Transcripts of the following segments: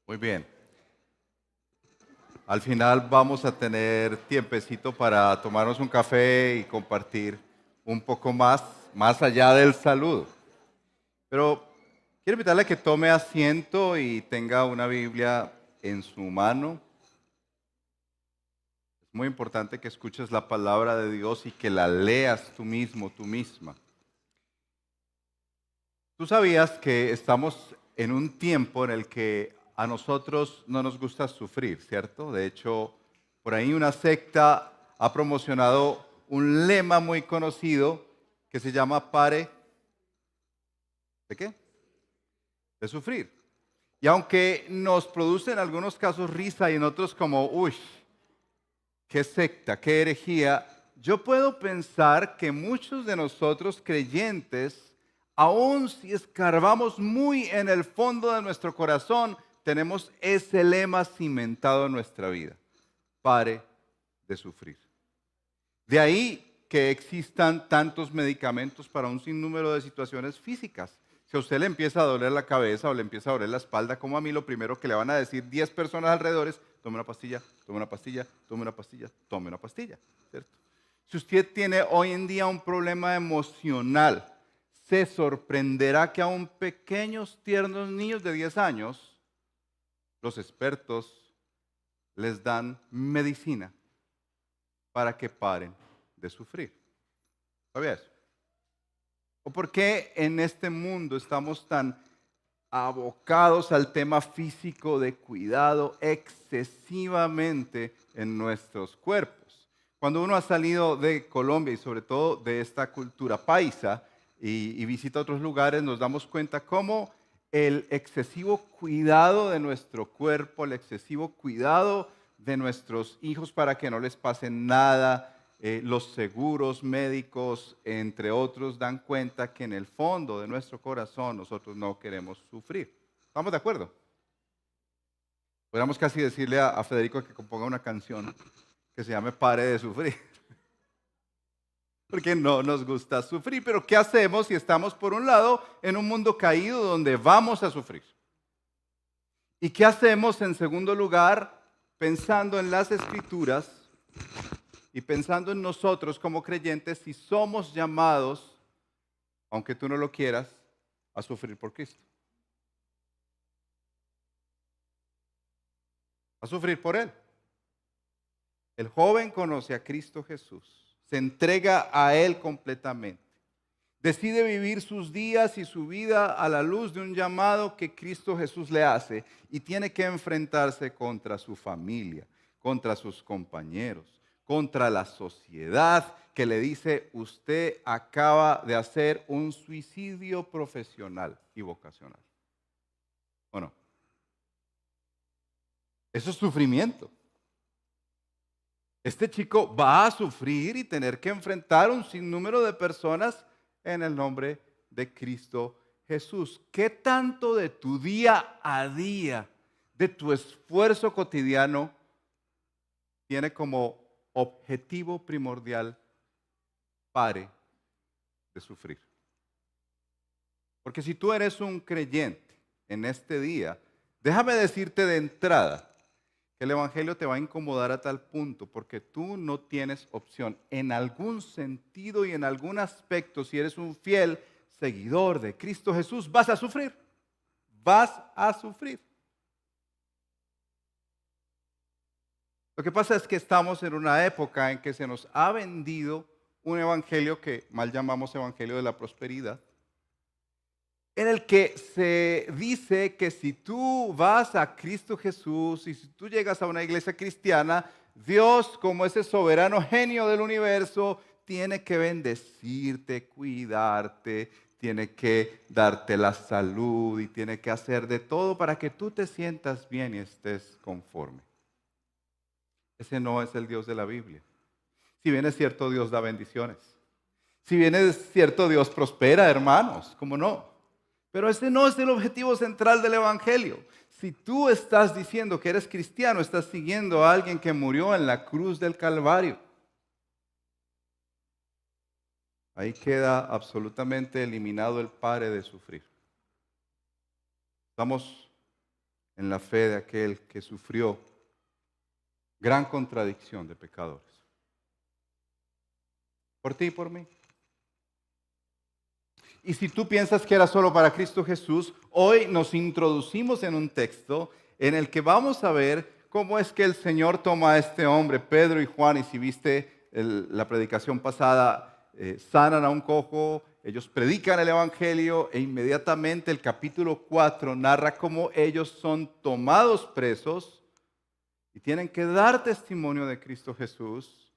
Muy bien. Al final vamos a tener tiempecito para tomarnos un café y compartir un poco más allá del saludo. Pero quiero invitarle a que tome asiento y tenga una Biblia en su mano. Es muy importante que escuches la palabra de Dios y que la leas tú mismo, tú misma. Tú sabías que estamos en un tiempo en el que a nosotros no nos gusta sufrir, ¿cierto? De hecho, por ahí una secta ha promocionado un lema muy conocido que se llama pare, ¿de qué? De sufrir. Y aunque nos produce en algunos casos risa y en otros como, uy, qué secta, qué herejía, yo puedo pensar que muchos de nosotros creyentes, aun si escarbamos muy en el fondo de nuestro corazón, tenemos ese lema cimentado en nuestra vida. Pare de sufrir. De ahí que existan tantos medicamentos para un sinnúmero de situaciones físicas. Si a usted le empieza a doler la cabeza o le empieza a doler la espalda, como a mí, lo primero que le van a decir 10 personas alrededor es, tome una pastilla, tome una pastilla, tome una pastilla, tome una pastilla, ¿cierto? Si usted tiene hoy en día un problema emocional, se sorprenderá que aún pequeños, tiernos niños de 10 años, los expertos les dan medicina para que paren de sufrir. ¿Sabía eso? ¿O por qué en este mundo estamos tan abocados al tema físico de cuidado excesivamente en nuestros cuerpos? Cuando uno ha salido de Colombia y sobre todo de esta cultura paisa y visita otros lugares, nos damos cuenta cómo el excesivo cuidado de nuestro cuerpo, el excesivo cuidado de nuestros hijos para que no les pase nada, los seguros médicos, entre otros, dan cuenta que en el fondo de nuestro corazón nosotros no queremos sufrir. ¿Estamos de acuerdo? Podríamos casi decirle a Federico que componga una canción que se llame Pare de sufrir, porque no nos gusta sufrir. Pero ¿qué hacemos si estamos, por un lado, en un mundo caído donde vamos a sufrir? ¿Y qué hacemos, en segundo lugar, pensando en las Escrituras y pensando en nosotros como creyentes, si somos llamados, aunque tú no lo quieras, a sufrir por Cristo? A sufrir por Él. El joven conoce a Cristo Jesús, se entrega a Él completamente. Decide vivir sus días y su vida a la luz de un llamado que Cristo Jesús le hace y tiene que enfrentarse contra su familia, contra sus compañeros, contra la sociedad que le dice, usted acaba de hacer un suicidio profesional y vocacional. ¿O no? Eso es sufrimiento. Este chico va a sufrir y tener que enfrentar un sinnúmero de personas en el nombre de Cristo Jesús. ¿Qué tanto de tu día a día, de tu esfuerzo cotidiano, tiene como objetivo primordial pare de sufrir? Porque si tú eres un creyente en este día, déjame decirte de entrada que el Evangelio te va a incomodar a tal punto porque tú no tienes opción. En algún sentido y en algún aspecto, si eres un fiel seguidor de Cristo Jesús, vas a sufrir. Vas a sufrir. Lo que pasa es que estamos en una época en que se nos ha vendido un evangelio que mal llamamos evangelio de la prosperidad, en el que se dice que si tú vas a Cristo Jesús y si tú llegas a una iglesia cristiana, Dios, como ese soberano genio del universo, tiene que bendecirte, cuidarte, tiene que darte la salud y tiene que hacer de todo para que tú te sientas bien y estés conforme. Ese no es el Dios de la Biblia. Si bien es cierto, Dios da bendiciones. Si bien es cierto, Dios prospera, hermanos, ¿cómo no? Pero ese no es el objetivo central del Evangelio. Si tú estás diciendo que eres cristiano, estás siguiendo a alguien que murió en la cruz del Calvario. Ahí queda absolutamente eliminado el pare de sufrir. Estamos en la fe de aquel que sufrió gran contradicción de pecadores. Por ti y por mí. Y si tú piensas que era solo para Cristo Jesús, hoy nos introducimos en un texto en el que vamos a ver cómo es que el Señor toma a este hombre, Pedro y Juan, y si viste la predicación pasada, sanan a un cojo, ellos predican el Evangelio e inmediatamente el capítulo 4 narra cómo ellos son tomados presos y tienen que dar testimonio de Cristo Jesús.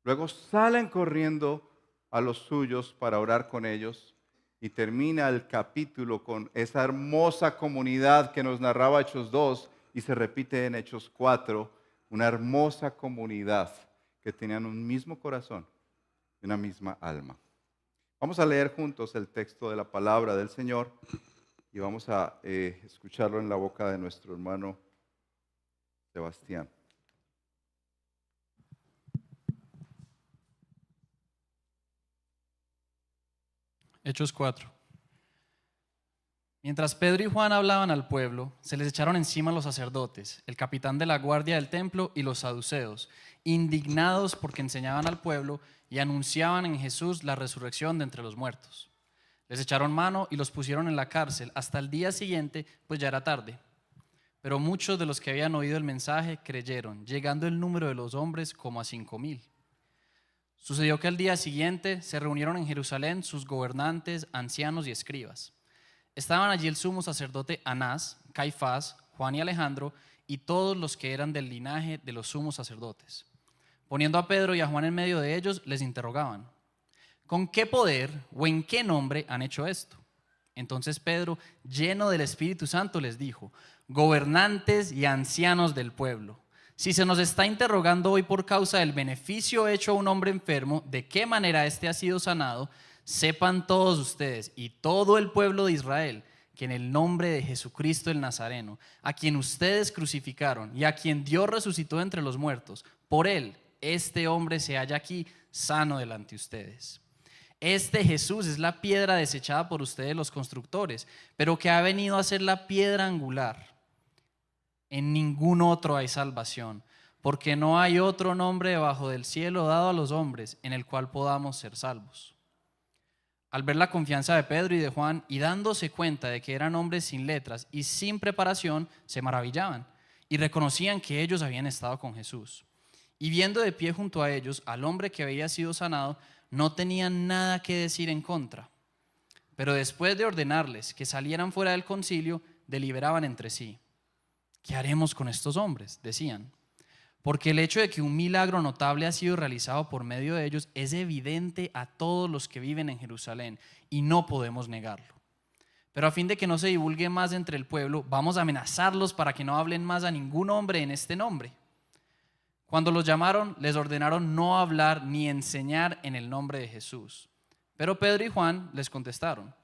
Luego salen corriendo a los suyos para orar con ellos. Y termina el capítulo con esa hermosa comunidad que nos narraba Hechos 2 y se repite en Hechos 4, una hermosa comunidad que tenían un mismo corazón y una misma alma. Vamos a leer juntos el texto de la palabra del Señor y vamos a escucharlo en la boca de nuestro hermano Sebastián. Hechos 4. Mientras Pedro y Juan hablaban al pueblo, se les echaron encima los sacerdotes, el capitán de la guardia del templo y los saduceos, indignados porque enseñaban al pueblo y anunciaban en Jesús la resurrección de entre los muertos. Les echaron mano y los pusieron en la cárcel hasta el día siguiente, pues ya era tarde. Pero muchos de los que habían oído el mensaje creyeron, llegando el número de los hombres como a 5,000. Sucedió que al día siguiente se reunieron en Jerusalén sus gobernantes, ancianos y escribas. Estaban allí el sumo sacerdote Anás, Caifás, Juan y Alejandro y todos los que eran del linaje de los sumos sacerdotes. Poniendo a Pedro y a Juan en medio de ellos, les interrogaban: ¿con qué poder o en qué nombre han hecho esto? Entonces Pedro, lleno del Espíritu Santo, les dijo: gobernantes y ancianos del pueblo, si se nos está interrogando hoy por causa del beneficio hecho a un hombre enfermo, de qué manera éste ha sido sanado, sepan todos ustedes y todo el pueblo de Israel que en el nombre de Jesucristo el Nazareno, a quien ustedes crucificaron y a quien Dios resucitó entre los muertos, por él este hombre se halla aquí sano delante de ustedes. Este Jesús es la piedra desechada por ustedes los constructores, pero que ha venido a ser la piedra angular. En ningún otro hay salvación, porque no hay otro nombre debajo del cielo dado a los hombres en el cual podamos ser salvos. Al ver la confianza de Pedro y de Juan y dándose cuenta de que eran hombres sin letras y sin preparación, se maravillaban y reconocían que ellos habían estado con Jesús. Y viendo de pie junto a ellos al hombre que había sido sanado, no tenían nada que decir en contra. Pero después de ordenarles que salieran fuera del concilio, deliberaban entre sí: ¿qué haremos con estos hombres?, decían. Porque el hecho de que un milagro notable ha sido realizado por medio de ellos es evidente a todos los que viven en Jerusalén y no podemos negarlo. Pero a fin de que no se divulgue más entre el pueblo, vamos a amenazarlos para que no hablen más a ningún hombre en este nombre. Cuando los llamaron, les ordenaron no hablar ni enseñar en el nombre de Jesús. Pero Pedro y Juan les contestaron: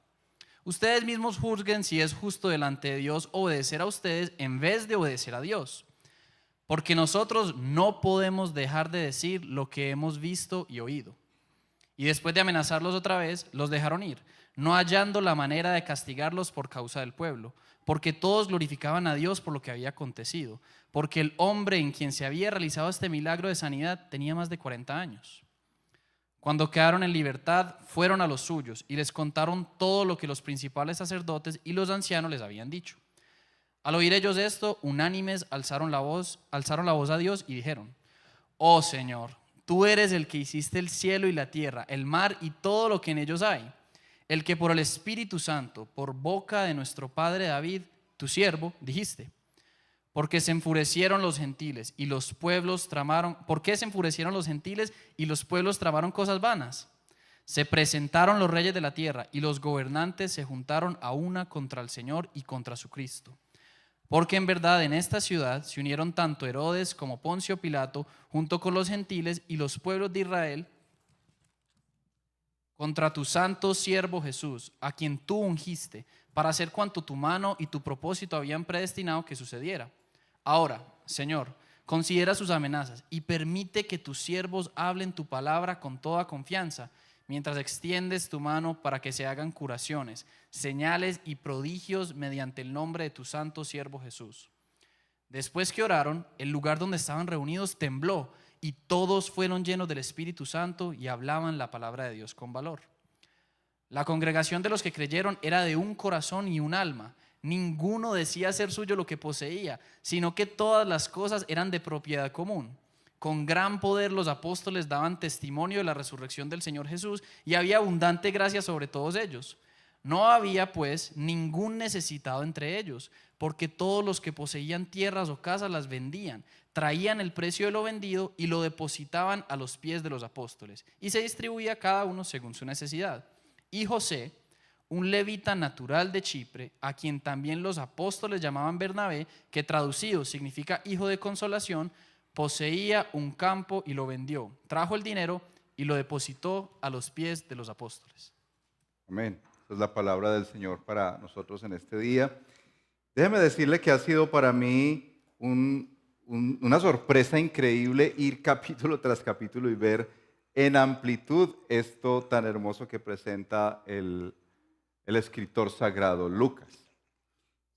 ustedes mismos juzguen si es justo delante de Dios obedecer a ustedes en vez de obedecer a Dios. Porque nosotros no podemos dejar de decir lo que hemos visto y oído. Y después de amenazarlos otra vez, los dejaron ir, no hallando la manera de castigarlos por causa del pueblo, porque todos glorificaban a Dios por lo que había acontecido, porque el hombre en quien se había realizado este milagro de sanidad tenía más de 40 años. Cuando quedaron en libertad, fueron a los suyos y les contaron todo lo que los principales sacerdotes y los ancianos les habían dicho. Al oír ellos esto, unánimes alzaron la voz a Dios y dijeron: oh Señor, tú eres el que hiciste el cielo y la tierra, el mar y todo lo que en ellos hay, el que por el Espíritu Santo, por boca de nuestro padre David, tu siervo, dijiste: porque se enfurecieron los gentiles y los pueblos tramaron, ¿por qué se enfurecieron los gentiles y los pueblos tramaron cosas vanas? Se presentaron los reyes de la tierra y los gobernantes se juntaron a una contra el Señor y contra su Cristo. Porque en verdad en esta ciudad se unieron tanto Herodes como Poncio Pilato, junto con los gentiles y los pueblos de Israel, contra tu santo siervo Jesús, a quien tú ungiste, para hacer cuanto tu mano y tu propósito habían predestinado que sucediera. Ahora, Señor, considera sus amenazas y permite que tus siervos hablen tu palabra con toda confianza, mientras extiendes tu mano para que se hagan curaciones, señales y prodigios mediante el nombre de tu santo siervo Jesús. Después que oraron, el lugar donde estaban reunidos tembló y todos fueron llenos del Espíritu Santo y hablaban la palabra de Dios con valor. La congregación de los que creyeron era de un corazón y un alma. Ninguno decía ser suyo lo que poseía, sino que todas las cosas eran de propiedad común. Con gran poder los apóstoles daban testimonio de la resurrección del Señor Jesús y había abundante gracia sobre todos ellos. No había pues ningún necesitado entre ellos, porque todos los que poseían tierras o casas las vendían, traían el precio de lo vendido y lo depositaban a los pies de los apóstoles, y se distribuía cada uno según su necesidad. Y José, un levita natural de Chipre, a quien también los apóstoles llamaban Bernabé, que traducido significa hijo de consolación, poseía un campo y lo vendió, trajo el dinero y lo depositó a los pies de los apóstoles. Amén. Esa es la palabra del Señor para nosotros en este día. Déjeme decirle que ha sido para mí una sorpresa increíble ir capítulo tras capítulo y ver en amplitud esto tan hermoso que presenta el escritor sagrado Lucas.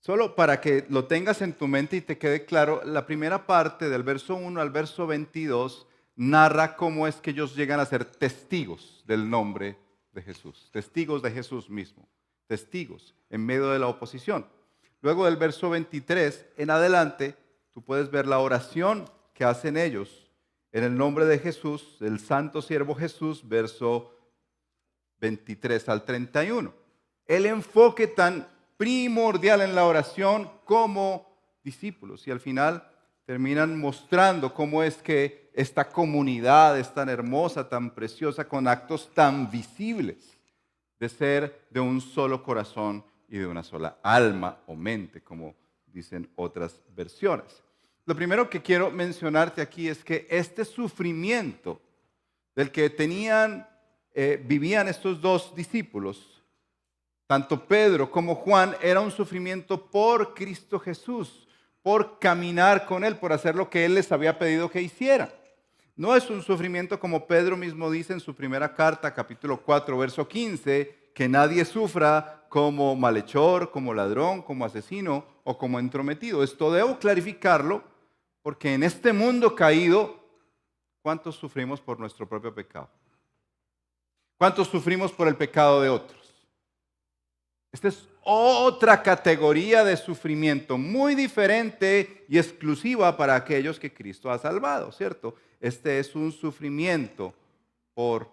Solo para que lo tengas en tu mente y te quede claro, la primera parte del verso 1 al verso 22 narra cómo es que ellos llegan a ser testigos del nombre de Jesús, testigos de Jesús mismo, testigos en medio de la oposición. Luego del verso 23 en adelante, tú puedes ver la oración que hacen ellos en el nombre de Jesús, el santo siervo Jesús, verso 23 al 31. El enfoque tan primordial en la oración como discípulos, y al final terminan mostrando cómo es que esta comunidad es tan hermosa, tan preciosa, con actos tan visibles de ser de un solo corazón y de una sola alma o mente, como dicen otras versiones. Lo primero que quiero mencionarte aquí es que este sufrimiento del que vivían estos dos discípulos, tanto Pedro como Juan, era un sufrimiento por Cristo Jesús, por caminar con Él, por hacer lo que Él les había pedido que hicieran. No es un sufrimiento como Pedro mismo dice en su primera carta, capítulo 4, verso 15, que nadie sufra como malhechor, como ladrón, como asesino o como entrometido. Esto debo clarificarlo porque en este mundo caído, ¿cuántos sufrimos por nuestro propio pecado? ¿Cuántos sufrimos por el pecado de otros? Esta es otra categoría de sufrimiento muy diferente y exclusiva para aquellos que Cristo ha salvado, ¿cierto? Este es un sufrimiento por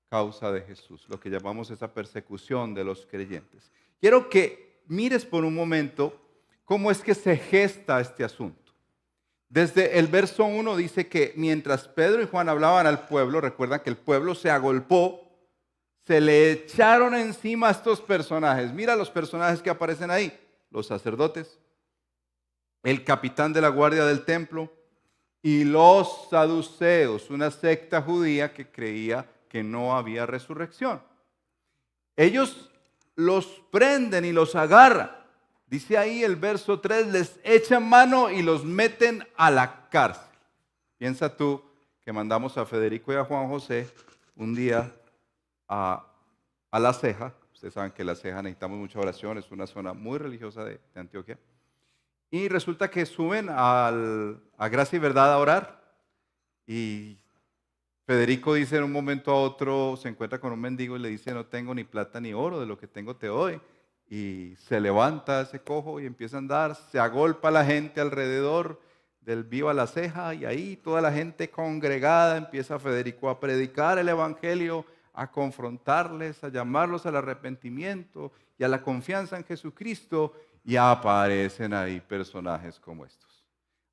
causa de Jesús, lo que llamamos esa persecución de los creyentes. Quiero que mires por un momento cómo es que se gesta este asunto. Desde el verso 1 dice que mientras Pedro y Juan hablaban al pueblo, recuerdan que el pueblo se agolpó, se le echaron encima a estos personajes. Mira los personajes que aparecen ahí. Los sacerdotes, el capitán de la guardia del templo y los saduceos, una secta judía que creía que no había resurrección. Ellos los prenden y los agarran. Dice ahí el verso 3, les echan mano y los meten a la cárcel. Piensa tú que mandamos a Federico y a Juan José un día a La Ceja. Ustedes saben que La Ceja necesitamos mucha oración, es una zona muy religiosa de Antioquia. Y resulta que suben a Gracia y Verdad a orar. Y Federico dice en un momento a otro, se encuentra con un mendigo y le dice, no tengo ni plata ni oro, de lo que tengo te doy. Y se levanta ese cojo y empieza a andar, se agolpa la gente alrededor del Viva La Ceja y ahí toda la gente congregada empieza Federico a predicar el evangelio, a confrontarles, a llamarlos al arrepentimiento y a la confianza en Jesucristo, y aparecen ahí personajes como estos.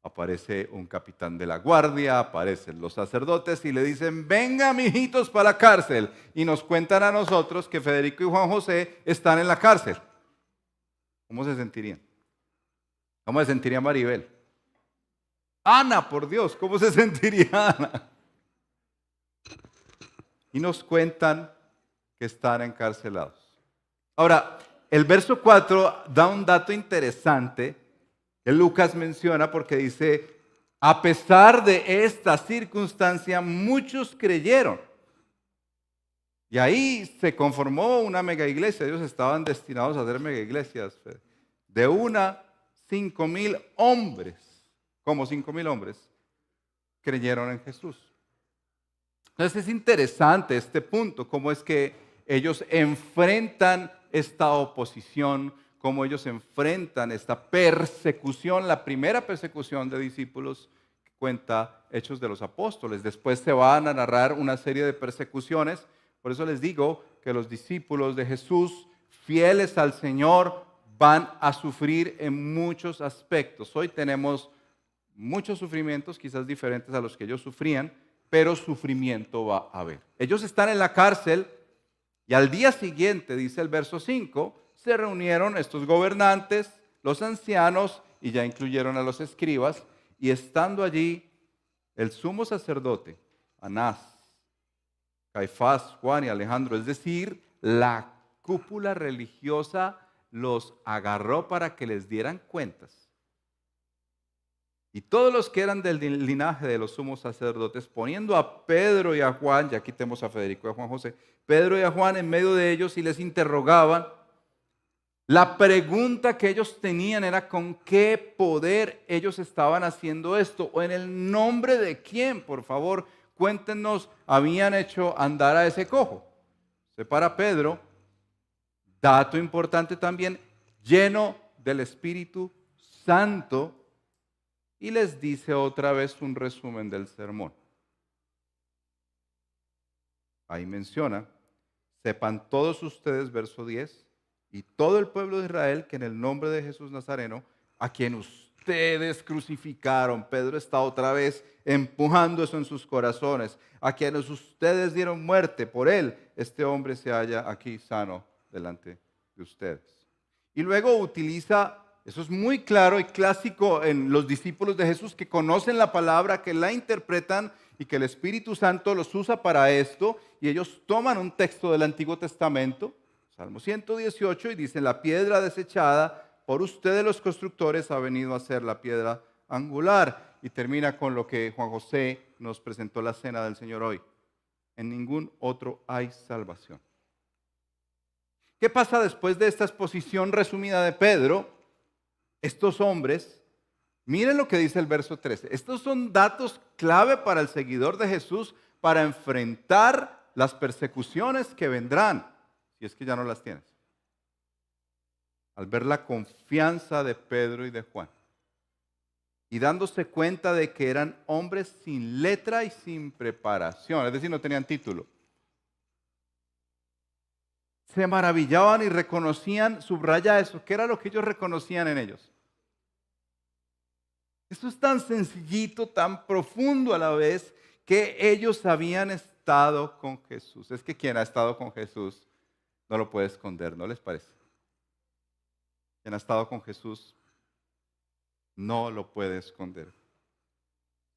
Aparece un capitán de la guardia, aparecen los sacerdotes y le dicen, venga mijitos para la cárcel, y nos cuentan a nosotros que Federico y Juan José están en la cárcel. ¿Cómo se sentirían? ¿Cómo se sentiría Maribel? Ana, por Dios, ¿cómo se sentiría Ana? Y nos cuentan que están encarcelados. Ahora, el verso 4 da un dato interesante que Lucas menciona porque dice, a pesar de esta circunstancia, muchos creyeron. Y ahí se conformó una mega iglesia. Ellos estaban destinados a hacer mega iglesias. De 5,000 hombres como 5,000 hombres, creyeron en Jesús. Entonces es interesante este punto, cómo es que ellos enfrentan esta oposición, cómo ellos enfrentan esta persecución, la primera persecución de discípulos que cuenta Hechos de los Apóstoles. Después se van a narrar una serie de persecuciones. Por eso les digo que los discípulos de Jesús, fieles al Señor, van a sufrir en muchos aspectos. Hoy tenemos muchos sufrimientos, quizás diferentes a los que ellos sufrían, pero sufrimiento va a haber. Ellos están en la cárcel y al día siguiente, dice el verso 5, se reunieron estos gobernantes, los ancianos, y ya incluyeron a los escribas, y estando allí el sumo sacerdote, Anás, Caifás, Juan y Alejandro, es decir, la cúpula religiosa los agarró para que les dieran cuentas. Y todos los que eran del linaje de los sumos sacerdotes, poniendo a Pedro y a Juan, ya aquí tenemos a Federico y a Juan José, Pedro y a Juan en medio de ellos y les interrogaban. La pregunta que ellos tenían era con qué poder ellos estaban haciendo esto, o en el nombre de quién, por favor, cuéntenos, habían hecho andar a ese cojo. Se para Pedro, dato importante también, lleno del Espíritu Santo, y les dice otra vez un resumen del sermón. Ahí menciona, sepan todos ustedes, verso 10, y todo el pueblo de Israel, que en el nombre de Jesús Nazareno, a quien ustedes crucificaron, Pedro está otra vez empujando eso en sus corazones, a quienes ustedes dieron muerte por él, este hombre se halla aquí sano delante de ustedes. Y luego utiliza, eso es muy claro y clásico en los discípulos de Jesús que conocen la palabra, que la interpretan y que el Espíritu Santo los usa para esto, y ellos toman un texto del Antiguo Testamento, Salmo 118, y dicen, la piedra desechada por ustedes los constructores ha venido a ser la piedra angular. Y termina con lo que Juan José nos presentó la cena del Señor hoy. En ningún otro hay salvación. ¿Qué pasa después de esta exposición resumida de Pedro? Estos hombres, miren lo que dice el verso 13. Estos son datos clave para el seguidor de Jesús para enfrentar las persecuciones que vendrán, si es que ya no las tienes. Al ver la confianza de Pedro y de Juan, y dándose cuenta de que eran hombres sin letra y sin preparación, es decir, no tenían título. Se maravillaban y reconocían, subraya eso, ¿qué era lo que ellos reconocían en ellos? Esto es tan sencillito, tan profundo a la vez, que ellos habían estado con Jesús. Es que quien ha estado con Jesús no lo puede esconder, ¿no les parece? Quien ha estado con Jesús no lo puede esconder.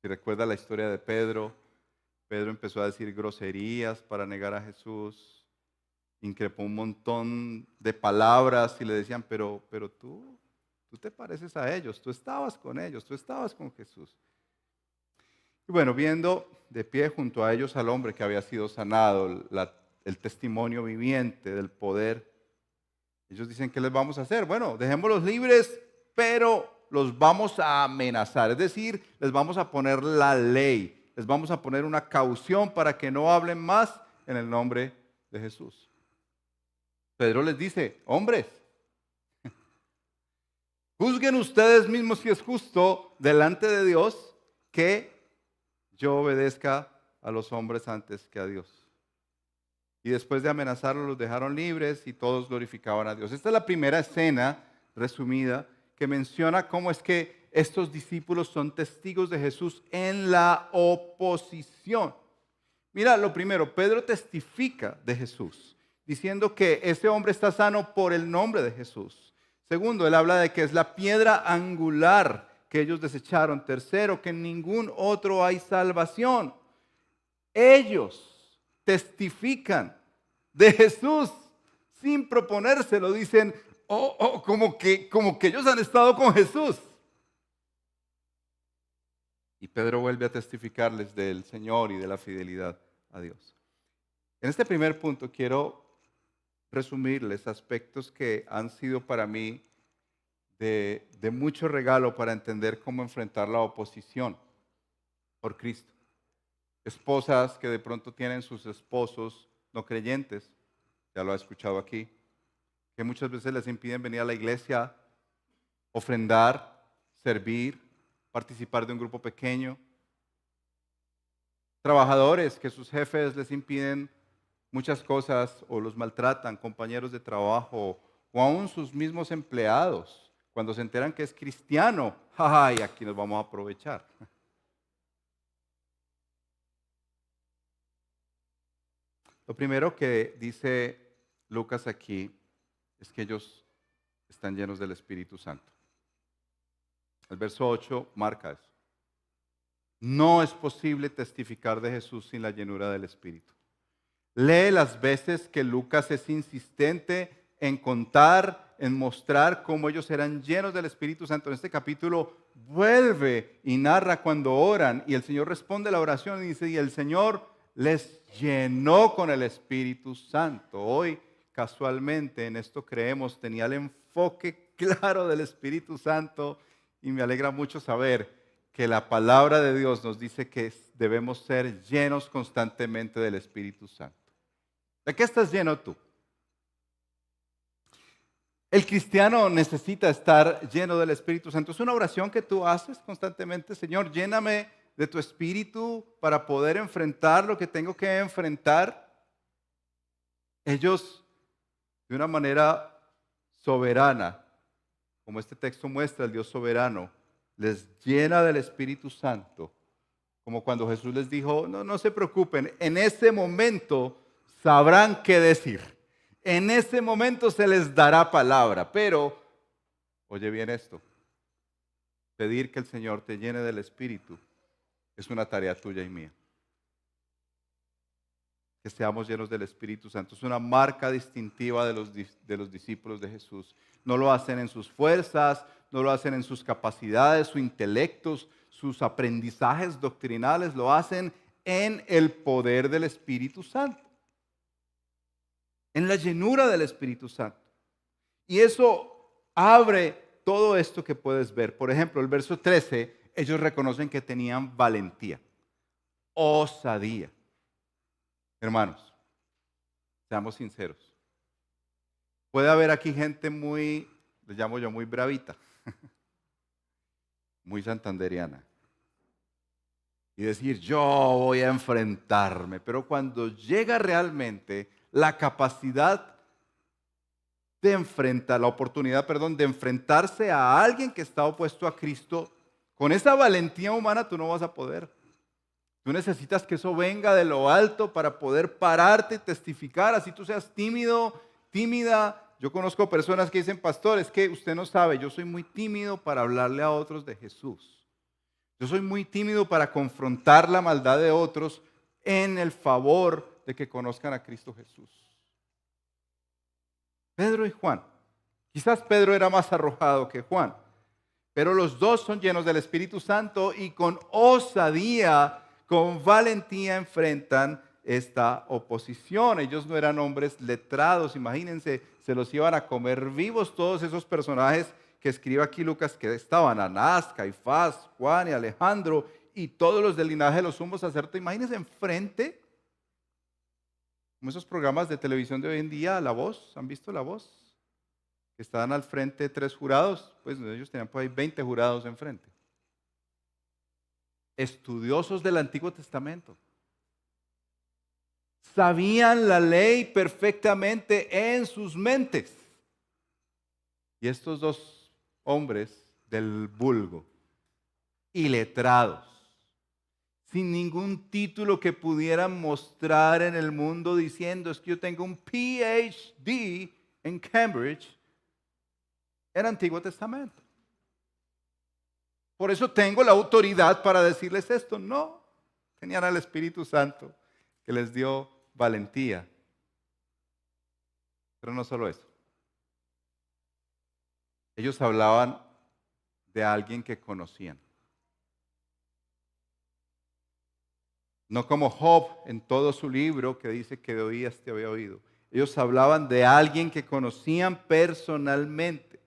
Si recuerda la historia de Pedro, Pedro empezó a decir groserías para negar a Jesús, increpó un montón de palabras y le decían, pero tú te pareces a ellos, tú estabas con ellos, tú estabas con Jesús. Y bueno, viendo de pie junto a ellos al hombre que había sido sanado, el testimonio viviente del poder, ellos dicen, ¿qué les vamos a hacer? Bueno, dejémoslos libres, pero los vamos a amenazar, es decir, les vamos a poner la ley, les vamos a poner una caución para que no hablen más en el nombre de Jesús. Pedro les dice, hombres, juzguen ustedes mismos si es justo delante de Dios que yo obedezca a los hombres antes que a Dios. Y después de amenazarlos, los dejaron libres y todos glorificaban a Dios. Esta es la primera escena resumida que menciona cómo es que estos discípulos son testigos de Jesús en la oposición. Mira, lo primero, Pedro testifica de Jesús, diciendo que ese hombre está sano por el nombre de Jesús. Segundo, él habla de que es la piedra angular que ellos desecharon. Tercero, que en ningún otro hay salvación. Ellos testifican de Jesús sin proponérselo. Dicen, como que ellos han estado con Jesús. Y Pedro vuelve a testificarles del Señor y de la fidelidad a Dios. En este primer punto quiero resumirles aspectos que han sido para mí de mucho regalo para entender cómo enfrentar la oposición por Cristo. Esposas que de pronto tienen sus esposos no creyentes, ya lo ha escuchado aquí, que muchas veces les impiden venir a la iglesia, ofrendar, servir, participar de un grupo pequeño. Trabajadores que sus jefes les impiden muchas cosas o los maltratan, compañeros de trabajo o aún sus mismos empleados. Cuando se enteran que es cristiano, ¡ay! Aquí nos vamos a aprovechar. Lo primero que dice Lucas aquí es que ellos están llenos del Espíritu Santo. El verso 8 marca eso. No es posible testificar de Jesús sin la llenura del Espíritu. Lee las veces que Lucas es insistente en contar, en mostrar cómo ellos eran llenos del Espíritu Santo. En este capítulo vuelve y narra cuando oran y el Señor responde a la oración y dice, y el Señor les llenó con el Espíritu Santo. Hoy, casualmente, en esto creemos, tenía el enfoque claro del Espíritu Santo y me alegra mucho saber que la palabra de Dios nos dice que debemos ser llenos constantemente del Espíritu Santo. ¿De qué estás lleno tú? El cristiano necesita estar lleno del Espíritu Santo. Es una oración que tú haces constantemente. Señor, lléname de tu Espíritu para poder enfrentar lo que tengo que enfrentar. Ellos, de una manera soberana, como este texto muestra, el Dios soberano, les llena del Espíritu Santo. Como cuando Jesús les dijo, no se preocupen, en ese momento sabrán qué decir. En ese momento se les dará palabra. Pero, oye bien esto, pedir que el Señor te llene del Espíritu es una tarea tuya y mía. Que seamos llenos del Espíritu Santo. Es una marca distintiva de los discípulos de Jesús. No lo hacen en sus fuerzas, no lo hacen en sus capacidades, sus intelectos, sus aprendizajes doctrinales, lo hacen en el poder del Espíritu Santo. En la llenura del Espíritu Santo. Y eso abre todo esto que puedes ver. Por ejemplo, el verso 13, ellos reconocen que tenían valentía, osadía. Hermanos, seamos sinceros. Puede haber aquí gente muy, le llamo yo muy bravita, muy santanderiana. Y decir, yo voy a enfrentarme. Pero cuando llega realmente la capacidad de enfrentar, la oportunidad, de enfrentarse a alguien que está opuesto a Cristo, con esa valentía humana tú no vas a poder. Tú necesitas que eso venga de lo alto para poder pararte y testificar, así tú seas tímido, tímida. Yo conozco personas que dicen, pastor, es que usted no sabe, yo soy muy tímido para hablarle a otros de Jesús. Yo soy muy tímido para confrontar la maldad de otros en el favor de que conozcan a Cristo Jesús. Pedro y Juan. Quizás Pedro era más arrojado que Juan, pero los dos son llenos del Espíritu Santo y con osadía, con valentía enfrentan esta oposición. Ellos no eran hombres letrados, imagínense, se los iban a comer vivos todos esos personajes que escribe aquí Lucas, que estaban Anás, Caifás, Juan y Alejandro, y todos los del linaje de los sumos sacerdotes. Imagínense enfrente, como esos programas de televisión de hoy en día, La Voz, ¿han visto La Voz? Que estaban al frente 3 jurados, pues ellos tenían por ahí 20 jurados enfrente. Estudiosos del Antiguo Testamento. Sabían la ley perfectamente en sus mentes. Y estos dos hombres del vulgo, iletrados, sin ningún título que pudieran mostrar en el mundo diciendo, es que yo tengo un PhD en Cambridge, en Antiguo Testamento. Por eso tengo la autoridad para decirles esto. No, tenían al Espíritu Santo que les dio valentía. Pero no solo eso. Ellos hablaban de alguien que conocían. No como Job en todo su libro que dice que de oídas te había oído. Ellos hablaban de alguien que conocían personalmente.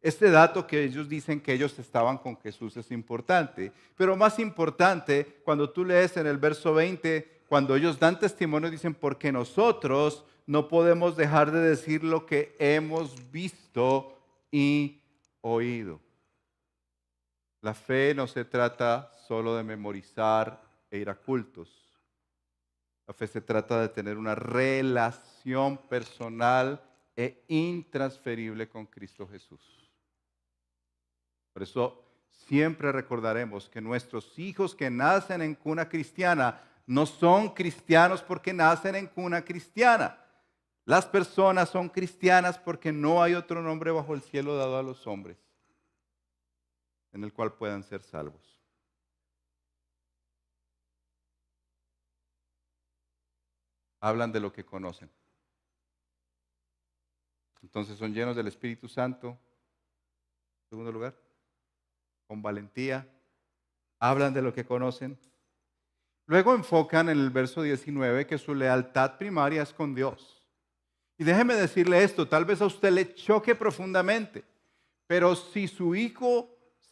Este dato que ellos dicen que ellos estaban con Jesús es importante, pero más importante, cuando tú lees en el verso 20, cuando ellos dan testimonio, dicen, porque nosotros no podemos dejar de decir lo que hemos visto y oído. La fe no se trata solo de memorizar e ir a cultos. La fe se trata de tener una relación personal e intransferible con Cristo Jesús. Por eso siempre recordaremos que nuestros hijos que nacen en cuna cristiana no son cristianos porque nacen en cuna cristiana. Las personas son cristianas porque no hay otro nombre bajo el cielo dado a los hombres en el cual puedan ser salvos. Hablan de lo que conocen. Entonces son llenos del Espíritu Santo. En segundo lugar, con valentía. Hablan de lo que conocen. Luego enfocan en el verso 19 que su lealtad primaria es con Dios. Y déjeme decirle esto, tal vez a usted le choque profundamente, pero si su hijo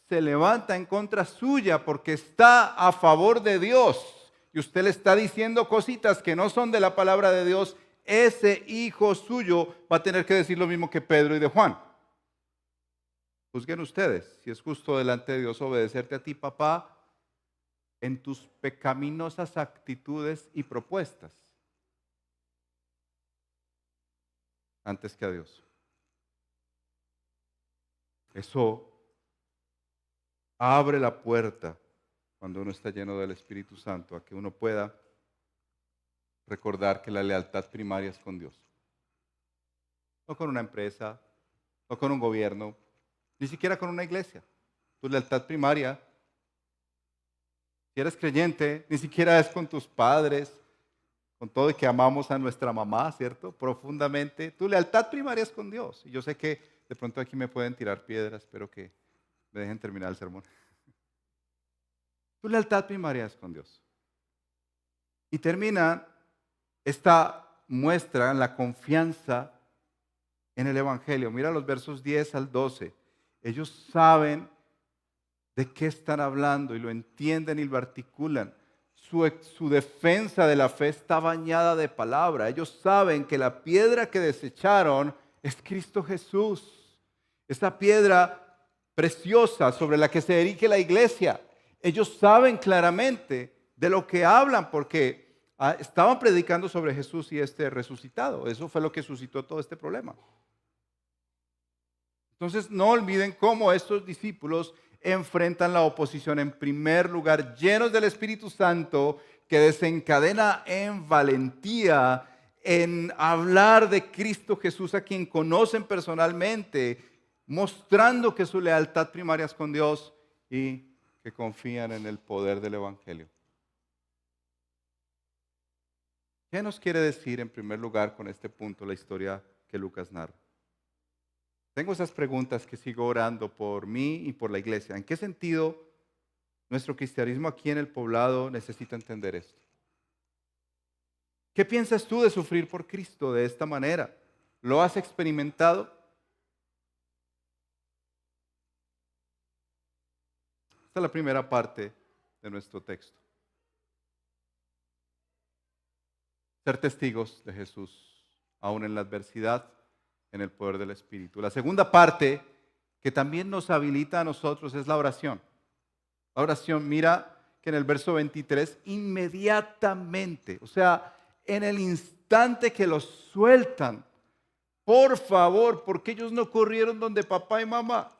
se levanta en contra suya porque está a favor de Dios y usted le está diciendo cositas que no son de la palabra de Dios, ese hijo suyo va a tener que decir lo mismo que Pedro y de Juan. Juzguen ustedes si es justo delante de Dios obedecerte a ti, papá, en tus pecaminosas actitudes y propuestas, antes que a Dios. Eso abre la puerta cuando uno está lleno del Espíritu Santo a que uno pueda recordar que la lealtad primaria es con Dios. No con una empresa, no con un gobierno, ni siquiera con una iglesia. Tu lealtad primaria, si eres creyente, ni siquiera es con tus padres, con todo y que amamos a nuestra mamá, ¿cierto? Profundamente. Tu lealtad primaria es con Dios. Y yo sé que de pronto aquí me pueden tirar piedras, espero que me dejen terminar el sermón. Tu lealtad primaria es con Dios. Y termina esta muestra en la confianza en el Evangelio. Mira los versos 10 al 12. Ellos saben de qué están hablando y lo entienden y lo articulan. Su defensa de la fe está bañada de palabra. Ellos saben que la piedra que desecharon es Cristo Jesús. Esa piedra preciosa sobre la que se erige la iglesia. Ellos saben claramente de lo que hablan porque estaban predicando sobre Jesús y este resucitado. Eso fue lo que suscitó todo este problema. Entonces no olviden cómo estos discípulos enfrentan la oposición en primer lugar, llenos del Espíritu Santo, que desencadena en valentía, en hablar de Cristo Jesús a quien conocen personalmente, mostrando que su lealtad primaria es con Dios y que confían en el poder del Evangelio. ¿Qué nos quiere decir en primer lugar con este punto la historia que Lucas narra? Tengo esas preguntas que sigo orando por mí y por la iglesia. ¿En qué sentido nuestro cristianismo aquí en el poblado necesita entender esto? ¿Qué piensas tú de sufrir por Cristo de esta manera? ¿Lo has experimentado? Esta es la primera parte de nuestro texto. Ser testigos de Jesús, aún en la adversidad, en el poder del Espíritu. La segunda parte que también nos habilita a nosotros es la oración. La oración, mira que en el verso 23, inmediatamente, o sea, en el instante que los sueltan, por favor, porque ellos no corrieron donde papá y mamá,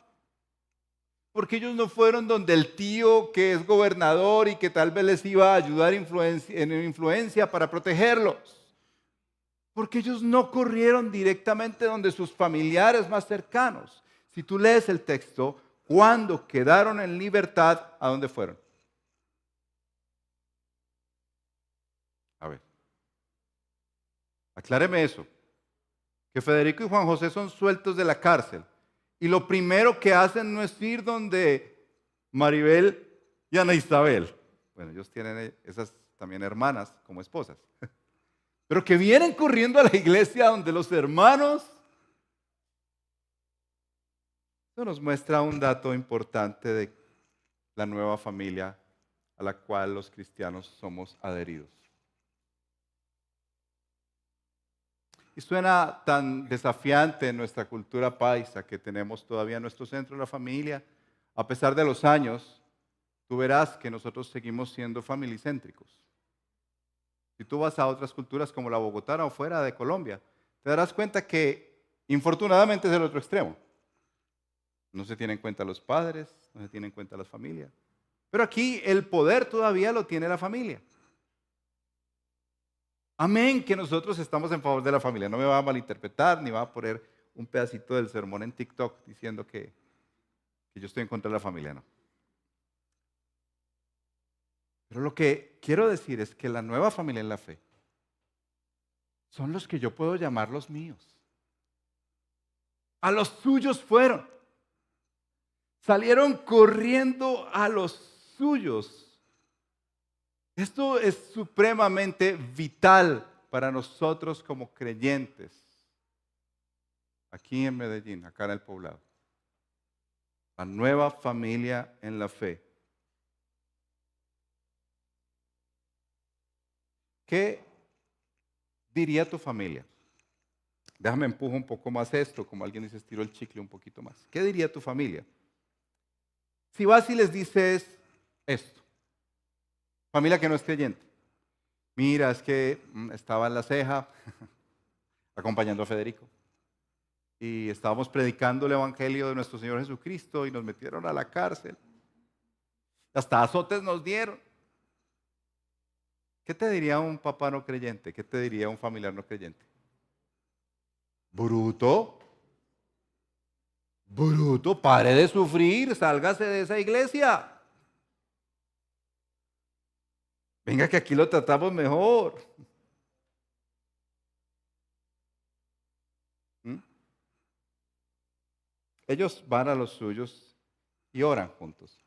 porque ellos no fueron donde el tío que es gobernador y que tal vez les iba a ayudar en influencia para protegerlos. Porque ellos no corrieron directamente donde sus familiares más cercanos. Si tú lees el texto, cuando quedaron en libertad, ¿a dónde fueron? A ver, acláreme eso. Que Federico y Juan José son sueltos de la cárcel. Y lo primero que hacen no es ir donde Maribel y Ana Isabel. Bueno, ellos tienen esas también hermanas como esposas. Pero que vienen corriendo a la iglesia donde los hermanos. Esto nos muestra un dato importante de la nueva familia a la cual los cristianos somos adheridos. Y suena tan desafiante en nuestra cultura paisa que tenemos todavía en nuestro centro de la familia. A pesar de los años, tú verás que nosotros seguimos siendo familicéntricos. Si tú vas a otras culturas como la bogotana o fuera de Colombia, te darás cuenta que infortunadamente es el otro extremo. No se tienen en cuenta los padres, no se tienen en cuenta las familias. Pero aquí el poder todavía lo tiene la familia. Amén, que nosotros estamos en favor de la familia. No me va a malinterpretar ni va a poner un pedacito del sermón en TikTok diciendo que yo estoy en contra de la familia, no. Pero lo que quiero decir es que la nueva familia en la fe son los que yo puedo llamar los míos. A los suyos fueron. Salieron corriendo a los suyos. Esto es supremamente vital para nosotros como creyentes. Aquí en Medellín, acá en el poblado. La nueva familia en la fe. ¿Qué diría tu familia? Déjame empujar un poco más esto, como alguien dice, estiro el chicle un poquito más. ¿Qué diría tu familia? Si vas y les dices esto, familia que no es creyente, mira, es que estaba en La Ceja acompañando a Federico y estábamos predicando el Evangelio de nuestro Señor Jesucristo y nos metieron a la cárcel. Hasta azotes nos dieron. ¿Qué te diría un papá no creyente? ¿Qué te diría un familiar no creyente? Bruto. Bruto, pare de sufrir, sálgase de esa iglesia. Venga que aquí lo tratamos mejor. ¿Mm? Ellos van a los suyos y oran juntos.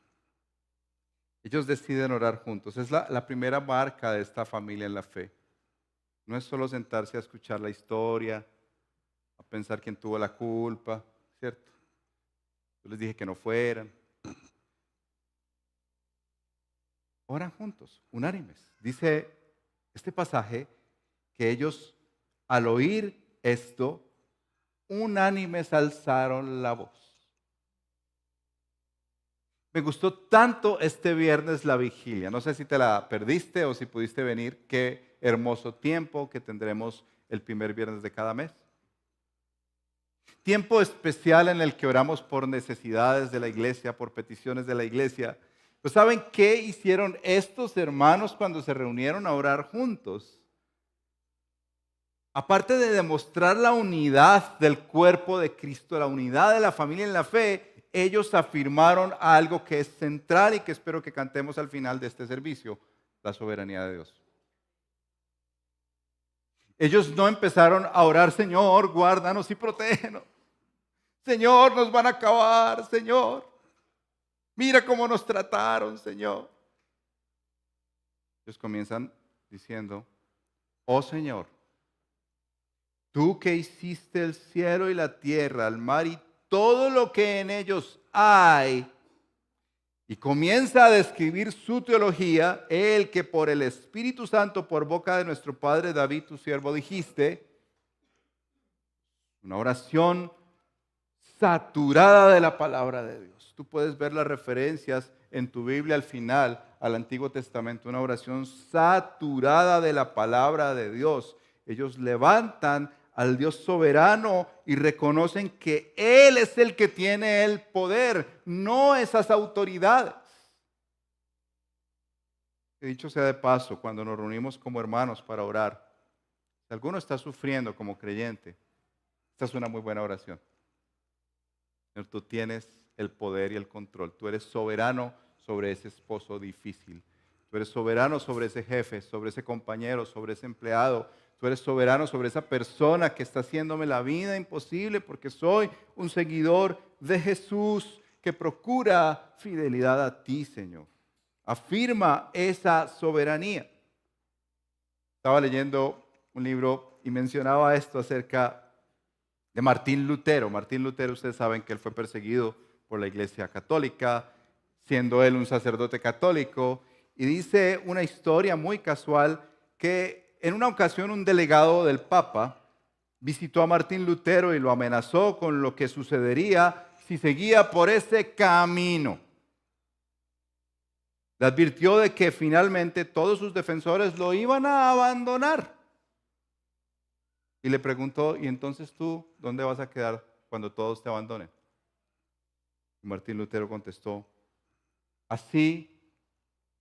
Ellos deciden orar juntos. Es la primera marca de esta familia en la fe. No es solo sentarse a escuchar la historia, a pensar quién tuvo la culpa, ¿cierto? Yo les dije que no fueran. Oran juntos, unánimes. Dice este pasaje que ellos al oír esto, unánimes alzaron la voz. Me gustó tanto este viernes la vigilia. No sé si te la perdiste o si pudiste venir. Qué hermoso tiempo que tendremos el primer viernes de cada mes. Tiempo especial en el que oramos por necesidades de la iglesia, por peticiones de la iglesia. Pues ¿saben qué hicieron estos hermanos cuando se reunieron a orar juntos? Aparte de demostrar la unidad del cuerpo de Cristo, la unidad de la familia en la fe, ellos afirmaron algo que es central y que espero que cantemos al final de este servicio, la soberanía de Dios. Ellos no empezaron a orar, Señor, guárdanos y protégenos. Señor, nos van a acabar, Señor. Mira cómo nos trataron, Señor. Ellos comienzan diciendo, oh Señor, tú que hiciste el cielo y la tierra, el mar y todo lo que en ellos hay, y comienza a describir su teología, el que por el Espíritu Santo, por boca de nuestro padre David, tu siervo, dijiste, una oración saturada de la palabra de Dios. Tú puedes ver las referencias en tu Biblia al final, al Antiguo Testamento, una oración saturada de la palabra de Dios. Ellos levantan al Dios soberano y reconocen que Él es el que tiene el poder, no esas autoridades. Que dicho sea de paso, cuando nos reunimos como hermanos para orar, si alguno está sufriendo como creyente, esta es una muy buena oración. Señor, tú tienes el poder y el control. Tú eres soberano sobre ese esposo difícil. Tú eres soberano sobre ese jefe, sobre ese compañero, sobre ese empleado. Tú eres soberano sobre esa persona que está haciéndome la vida imposible porque soy un seguidor de Jesús que procura fidelidad a ti, Señor. Afirma esa soberanía. Estaba leyendo un libro y mencionaba esto acerca de Martín Lutero. Martín Lutero, ustedes saben que él fue perseguido por la Iglesia Católica, siendo él un sacerdote católico, y dice una historia muy casual que en una ocasión un delegado del Papa visitó a Martín Lutero y lo amenazó con lo que sucedería si seguía por ese camino. Le advirtió de que finalmente todos sus defensores lo iban a abandonar. Y le preguntó, ¿y entonces tú dónde vas a quedar cuando todos te abandonen? Y Martín Lutero contestó, así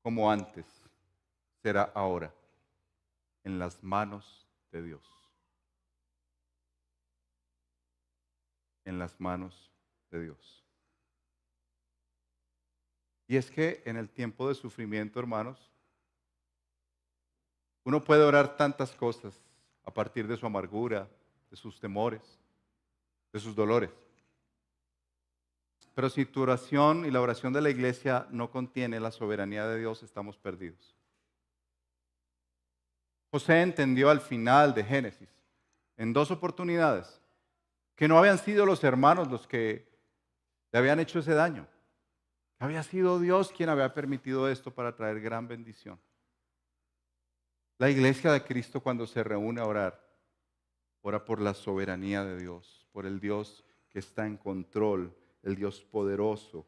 como antes, será ahora, en las manos de Dios. En las manos de Dios. Y es que en el tiempo de sufrimiento, hermanos, uno puede orar tantas cosas a partir de su amargura, de sus temores, de sus dolores. Pero si tu oración y la oración de la iglesia no contiene la soberanía de Dios, estamos perdidos. José entendió al final de Génesis, en 2 oportunidades, que no habían sido los hermanos los que le habían hecho ese daño. Había sido Dios quien había permitido esto para traer gran bendición. La iglesia de Cristo, cuando se reúne a orar, ora por la soberanía de Dios, por el Dios que está en control, el Dios poderoso.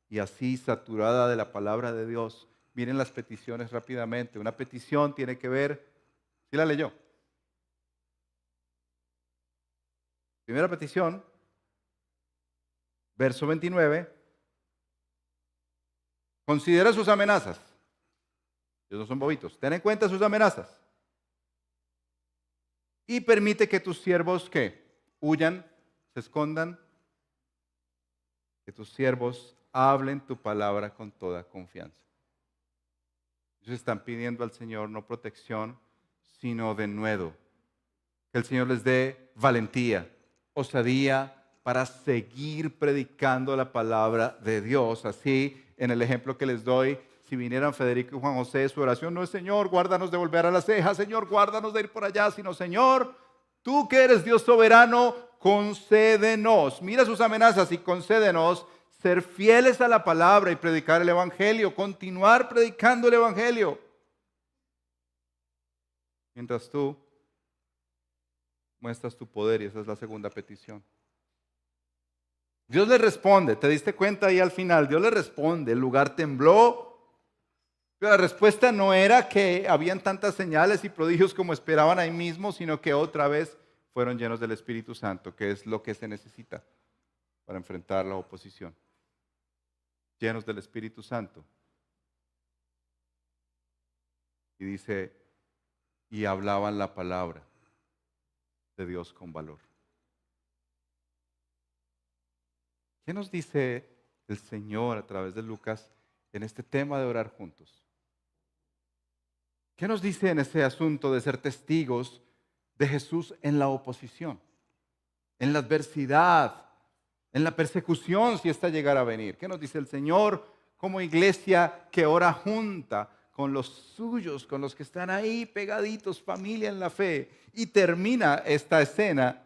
Y así, saturada de la palabra de Dios, miren las peticiones rápidamente. Una petición tiene que ver, ¿sí la leyó? Primera petición, verso 29. Considera sus amenazas. Ellos no son bobitos. Ten en cuenta sus amenazas. Y permite que tus siervos, ¿qué? Huyan, se escondan. Que tus siervos hablen tu palabra con toda confianza. Ellos están pidiendo al Señor no protección, sino denuedo. Que el Señor les dé valentía, osadía para seguir predicando la palabra de Dios. Así, en el ejemplo que les doy, si vinieran Federico y Juan José, su oración no es Señor, guárdanos de volver a la ceja, Señor, guárdanos de ir por allá, sino Señor, tú que eres Dios soberano, concédenos. Mira sus amenazas y concédenos ser fieles a la palabra y predicar el Evangelio, continuar predicando el Evangelio. Mientras tú muestras tu poder, y esa es la segunda petición. Dios le responde, ¿te diste cuenta ahí al final? Dios le responde, el lugar tembló. Pero la respuesta no era que habían tantas señales y prodigios como esperaban ahí mismo, sino que otra vez fueron llenos del Espíritu Santo, que es lo que se necesita para enfrentar la oposición. Llenos del Espíritu Santo. Y dice, y hablaban la palabra de Dios con valor. ¿Qué nos dice el Señor a través de Lucas en este tema de orar juntos? ¿Qué nos dice en ese asunto de ser testigos de Jesús en la oposición, en la adversidad, en la persecución si ésta llegara a venir? ¿Qué nos dice el Señor como iglesia que ora junta con los suyos, con los que están ahí pegaditos, familia en la fe? Y termina esta escena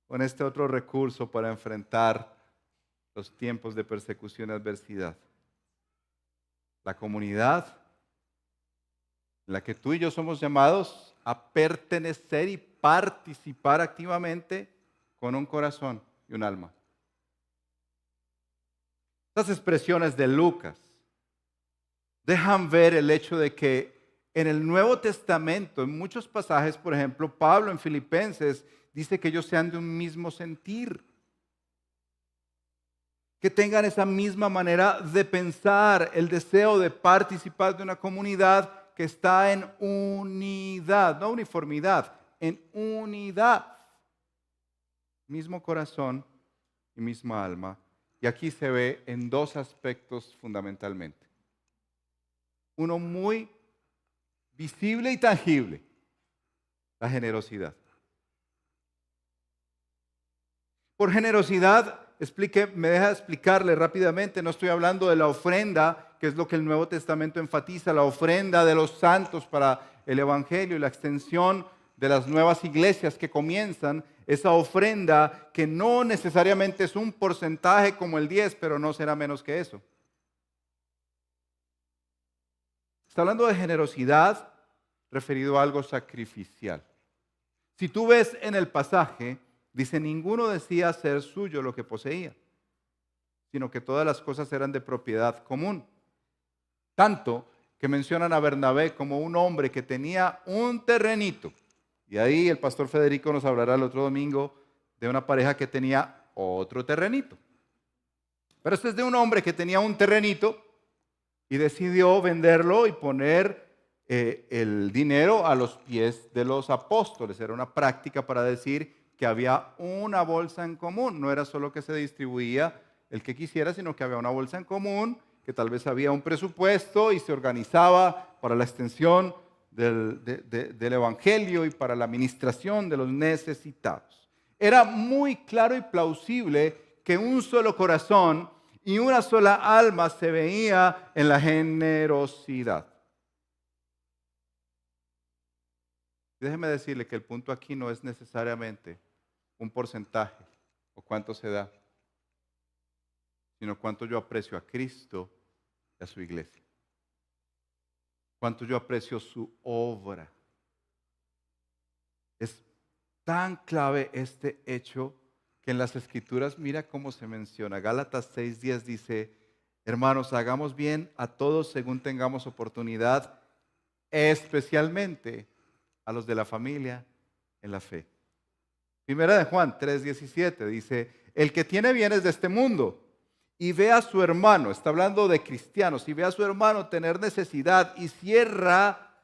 con este otro recurso para enfrentar los tiempos de persecución y adversidad. La comunidad en la que tú y yo somos llamados a pertenecer y participar activamente con un corazón y un alma. Estas expresiones de Lucas dejan ver el hecho de que en el Nuevo Testamento, en muchos pasajes, por ejemplo, Pablo en Filipenses dice que ellos sean de un mismo sentir, que tengan esa misma manera de pensar, el deseo de participar de una comunidad que está en unidad, no uniformidad, en unidad. Mismo corazón y misma alma. Y aquí se ve en 2 aspectos fundamentalmente. Uno muy visible y tangible, la generosidad. Por generosidad, me deja explicarle rápidamente, no estoy hablando de la ofrenda, que es lo que el Nuevo Testamento enfatiza, la ofrenda de los santos para el Evangelio y la extensión de las nuevas iglesias que comienzan. esa ofrenda que no necesariamente es un porcentaje como el 10, pero no será menos que eso. Está hablando de generosidad referido a algo sacrificial. Si tú ves en el pasaje, dice, ninguno decía ser suyo lo que poseía, sino que todas las cosas eran de propiedad común. Tanto que mencionan a Bernabé como un hombre que tenía un terrenito. Y ahí el pastor Federico nos hablará el otro domingo de una pareja que tenía otro terrenito. Pero este es de un hombre que tenía un terrenito y decidió venderlo y poner el dinero a los pies de los apóstoles. Era una práctica para decir que había una bolsa en común. No era solo que se distribuía el que quisiera, sino que había una bolsa en común, que tal vez había un presupuesto y se organizaba para la extensión del Evangelio y para la administración de los necesitados. Era muy claro y plausible que un solo corazón y una sola alma se veía en la generosidad. Déjeme decirle que el punto aquí no es necesariamente un porcentaje o cuánto se da, sino cuánto yo aprecio a Cristo y a su iglesia. Cuánto yo aprecio su obra. Es tan clave este hecho que en las Escrituras, mira cómo se menciona. Gálatas 6:10 dice, hermanos, hagamos bien a todos según tengamos oportunidad, especialmente a los de la familia en la fe. Primera de Juan 3:17 dice, el que tiene bienes de este mundo y ve a su hermano, está hablando de cristianos, y ve a su hermano tener necesidad y cierra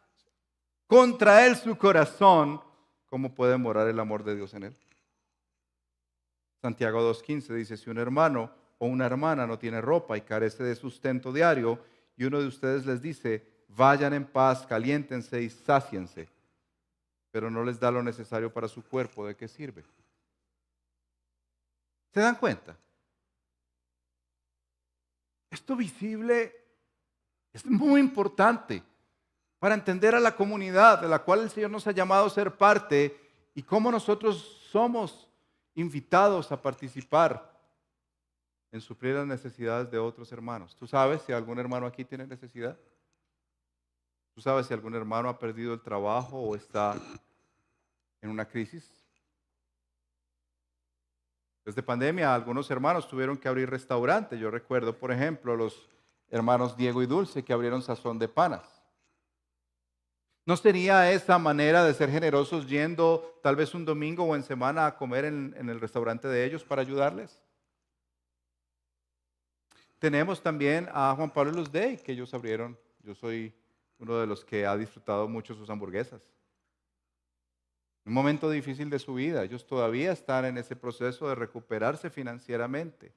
contra él su corazón, ¿cómo puede morar el amor de Dios en él? Santiago 2:15 dice, si un hermano o una hermana no tiene ropa y carece de sustento diario, y uno de ustedes les dice, vayan en paz, caliéntense y sáciense, pero no les da lo necesario para su cuerpo, ¿de qué sirve? ¿Se dan cuenta? Esto visible es muy importante para entender a la comunidad de la cual el Señor nos ha llamado a ser parte y cómo nosotros somos invitados a participar en suplir las necesidades de otros hermanos. ¿Tú sabes si algún hermano aquí tiene necesidad? ¿Tú sabes si algún hermano ha perdido el trabajo o está en una crisis? Desde pandemia, algunos hermanos tuvieron que abrir restaurantes. Yo recuerdo, por ejemplo, los hermanos Diego y Dulce que abrieron Sazón de Panas. ¿No sería esa manera de ser generosos yendo tal vez un domingo o en semana a comer en el restaurante de ellos para ayudarles? Tenemos también a Juan Pablo y Luz Day, que ellos abrieron. Yo soy uno de los que ha disfrutado mucho sus hamburguesas. Un momento difícil de su vida. Ellos todavía están en ese proceso de recuperarse financieramente.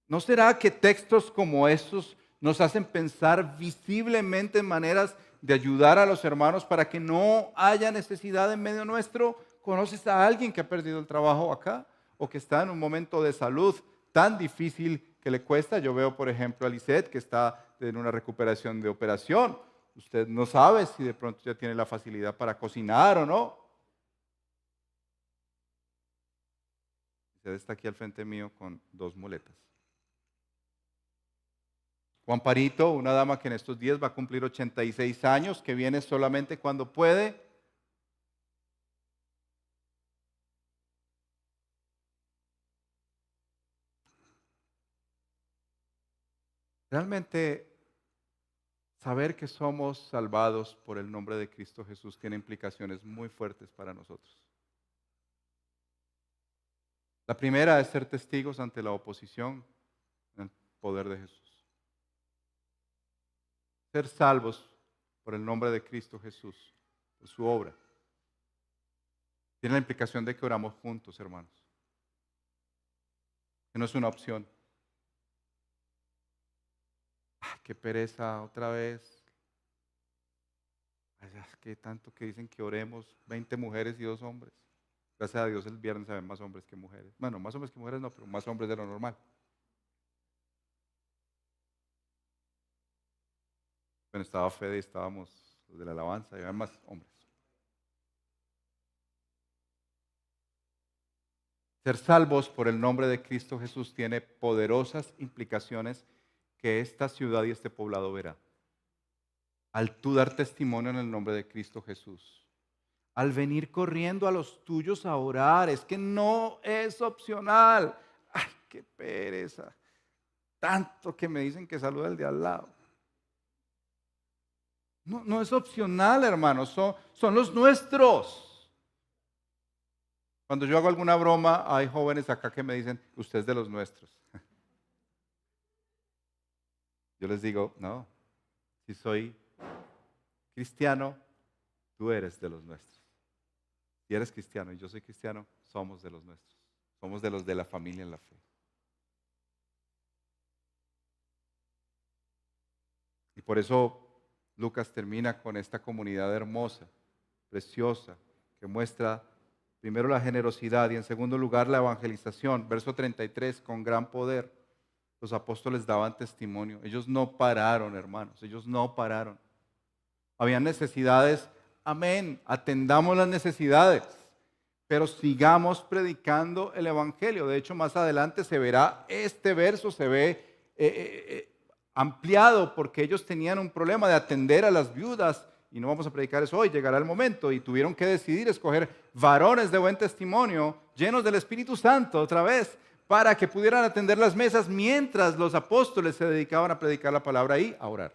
¿No será que textos como estos nos hacen pensar visiblemente en maneras de ayudar a los hermanos para que no haya necesidad en medio nuestro? ¿Conoces a alguien que ha perdido el trabajo acá o que está en un momento de salud tan difícil que le cuesta? Yo veo, por ejemplo, a Lisette que está en una recuperación de operación. Usted no sabe si de pronto ya tiene la facilidad para cocinar o no. Lisette está aquí al frente mío con 2 muletas. Juan Parito, una dama que en estos días va a cumplir 86 años, que viene solamente cuando puede. Realmente, saber que somos salvados por el nombre de Cristo Jesús tiene implicaciones muy fuertes para nosotros. La primera es ser testigos ante la oposición en el poder de Jesús. Ser salvos por el nombre de Cristo Jesús, por su obra. Tiene la implicación de que oramos juntos, hermanos. Que no es una opción. Qué pereza otra vez. Ay, es que tanto que dicen que oremos 20 mujeres y 2 hombres. Gracias a Dios el viernes había más hombres que mujeres. Bueno, más hombres que mujeres no, pero más hombres de lo normal. Bueno, estaba Fede y estábamos los de la alabanza y había más hombres. Ser salvos por el nombre de Cristo Jesús tiene poderosas implicaciones que esta ciudad y este poblado verá. Al tú dar testimonio en el nombre de Cristo Jesús, al venir corriendo a los tuyos a orar, es que no es opcional. Ay, qué pereza. Tanto que me dicen que saluda el de al lado. No, no es opcional, hermanos, son los nuestros. Cuando yo hago alguna broma, hay jóvenes acá que me dicen, usted es de los nuestros. Yo les digo, no, si soy cristiano, tú eres de los nuestros. Si eres cristiano y yo soy cristiano, somos de los nuestros. Somos de los de la familia en la fe. Y por eso Lucas termina con esta comunidad hermosa, preciosa, que muestra primero la generosidad y en segundo lugar la evangelización. Verso 33, con gran poder. Los apóstoles daban testimonio. Ellos no pararon, hermanos, ellos no pararon. Habían necesidades, amén, atendamos las necesidades, pero sigamos predicando el evangelio. De hecho, más adelante se verá, este verso se ve ampliado porque ellos tenían un problema de atender a las viudas y no vamos a predicar eso hoy, llegará el momento y tuvieron que decidir escoger varones de buen testimonio, llenos del Espíritu Santo otra vez, para que pudieran atender las mesas mientras los apóstoles se dedicaban a predicar la palabra y a orar.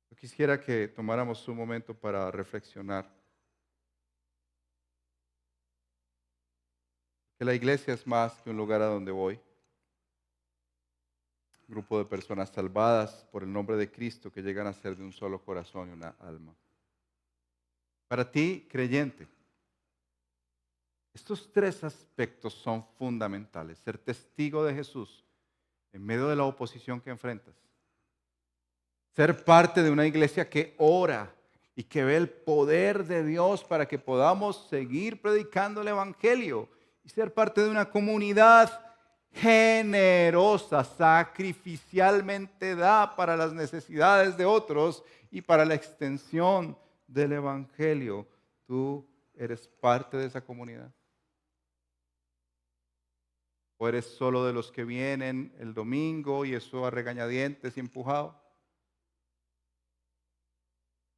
Yo quisiera que tomáramos un momento para reflexionar. Que la iglesia es más que un lugar a donde voy. Un grupo de personas salvadas por el nombre de Cristo que llegan a ser de un solo corazón y una alma. Para ti, creyente, estos tres aspectos son fundamentales. Ser testigo de Jesús en medio de la oposición que enfrentas. Ser parte de una iglesia que ora y que ve el poder de Dios para que podamos seguir predicando el Evangelio. Y ser parte de una comunidad generosa, sacrificialmente da para las necesidades de otros y para la extensión del Evangelio. Tú eres parte de esa comunidad. ¿O eres solo de los que vienen el domingo y eso a regañadientes y empujado?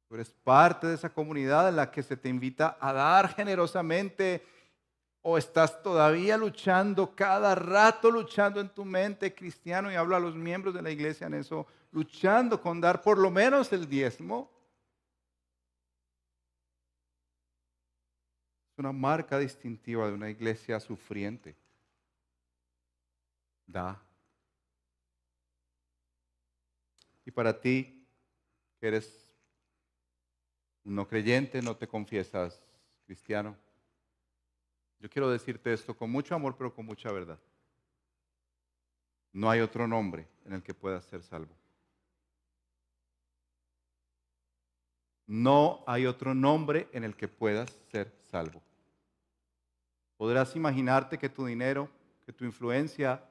Tú eres parte de esa comunidad en la que se te invita a dar generosamente. ¿O estás todavía luchando, cada rato luchando en tu mente, cristiano? Y hablo a los miembros de la iglesia en eso, luchando con dar por lo menos el diezmo. Es una marca distintiva de una iglesia sufriente. Da. Y para ti, que eres un no creyente, no te confiesas cristiano, yo quiero decirte esto con mucho amor, pero con mucha verdad. No hay otro nombre en el que puedas ser salvo. No hay otro nombre en el que puedas ser salvo. Podrás imaginarte que tu dinero, que tu influencia,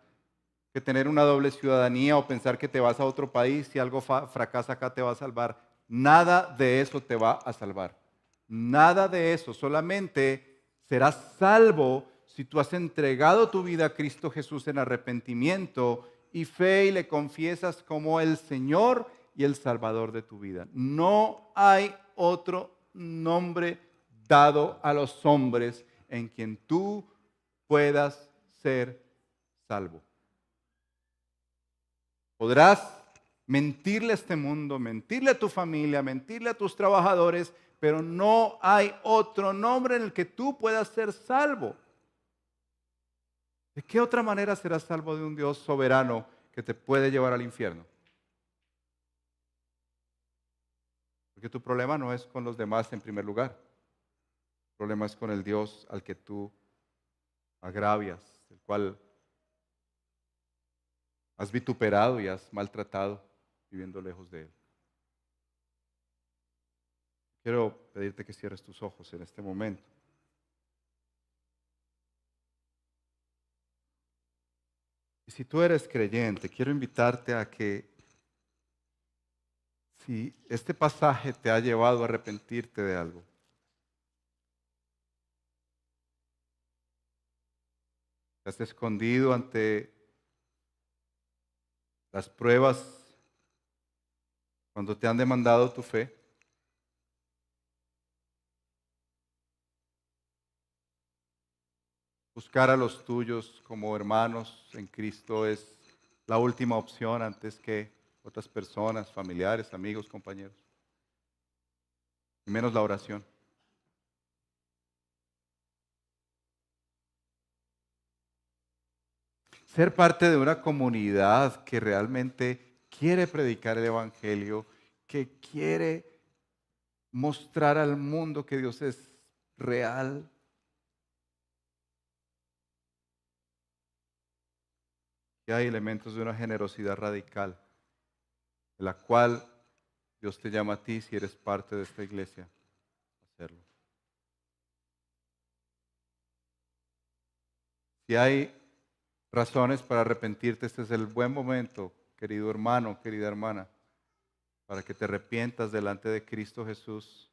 que tener una doble ciudadanía o pensar que te vas a otro país, si algo fracasa acá te va a salvar. Nada de eso te va a salvar. Nada de eso. Solamente serás salvo si tú has entregado tu vida a Cristo Jesús en arrepentimiento y fe y le confiesas como el Señor y el Salvador de tu vida. No hay otro nombre dado a los hombres en quien tú puedas ser salvo. Podrás mentirle a este mundo, mentirle a tu familia, mentirle a tus trabajadores, pero no hay otro nombre en el que tú puedas ser salvo. ¿De qué otra manera serás salvo de un Dios soberano que te puede llevar al infierno? Porque tu problema no es con los demás en primer lugar. El problema es con el Dios al que tú agravias, el cual has vituperado y has maltratado viviendo lejos de Él. Quiero pedirte que cierres tus ojos en este momento. Y si tú eres creyente, quiero invitarte a que si este pasaje te ha llevado a arrepentirte de algo, te has escondido ante las pruebas cuando te han demandado tu fe, buscar a los tuyos como hermanos en Cristo es la última opción antes que otras personas, familiares, amigos, compañeros, y menos la oración. Ser parte de una comunidad que realmente quiere predicar el Evangelio, que quiere mostrar al mundo que Dios es real. Que hay elementos de una generosidad radical, de la cual Dios te llama a ti, si eres parte de esta iglesia, a hacerlo. Si hay razones para arrepentirte, este es el buen momento, querido hermano, querida hermana, para que te arrepientas delante de Cristo Jesús,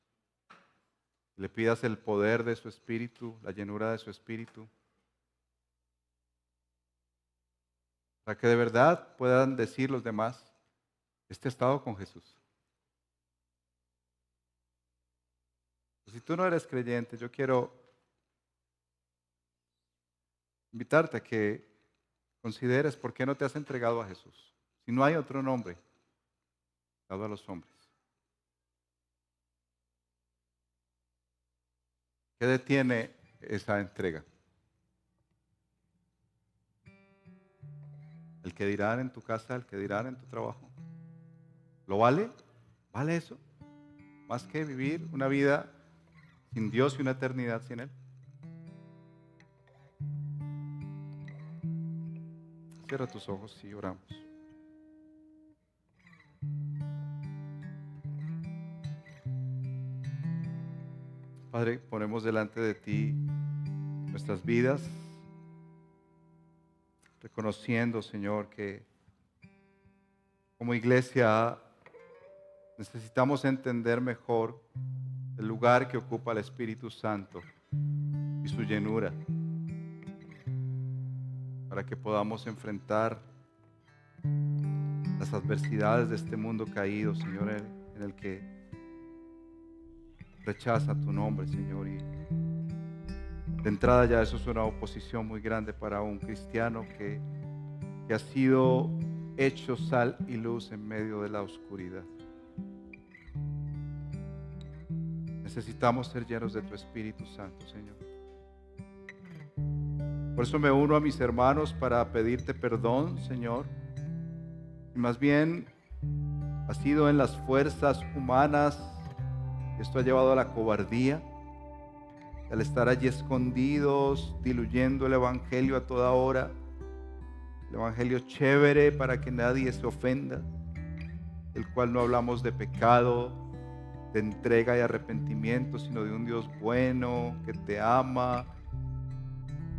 le pidas el poder de su Espíritu, la llenura de su Espíritu, para que de verdad puedan decir los demás, este ha estado con Jesús. Si tú no eres creyente, yo quiero invitarte a que consideres por qué no te has entregado a Jesús. Si no hay otro nombre dado a los hombres. ¿Qué detiene esa entrega? El que dirán en tu casa, el que dirán en tu trabajo. ¿Lo vale? ¿Vale eso? Más que vivir una vida sin Dios y una eternidad sin Él. Cierra tus ojos y oramos. Padre, ponemos delante de ti nuestras vidas, reconociendo, Señor, que como iglesia necesitamos entender mejor el lugar que ocupa el Espíritu Santo y su llenura, para que podamos enfrentar las adversidades de este mundo caído, Señor, en el que rechaza tu nombre, Señor. Y de entrada ya eso es una oposición muy grande para un cristiano que ha sido hecho sal y luz en medio de la oscuridad. Necesitamos ser llenos de tu Espíritu Santo, Señor. Por eso me uno a mis hermanos para pedirte perdón, Señor. Y más bien ha sido en las fuerzas humanas. Esto ha llevado a la cobardía, al estar allí escondidos, diluyendo el Evangelio a toda hora. El Evangelio chévere para que nadie se ofenda, el cual no hablamos de pecado, de entrega y arrepentimiento, sino de un Dios bueno, que te ama,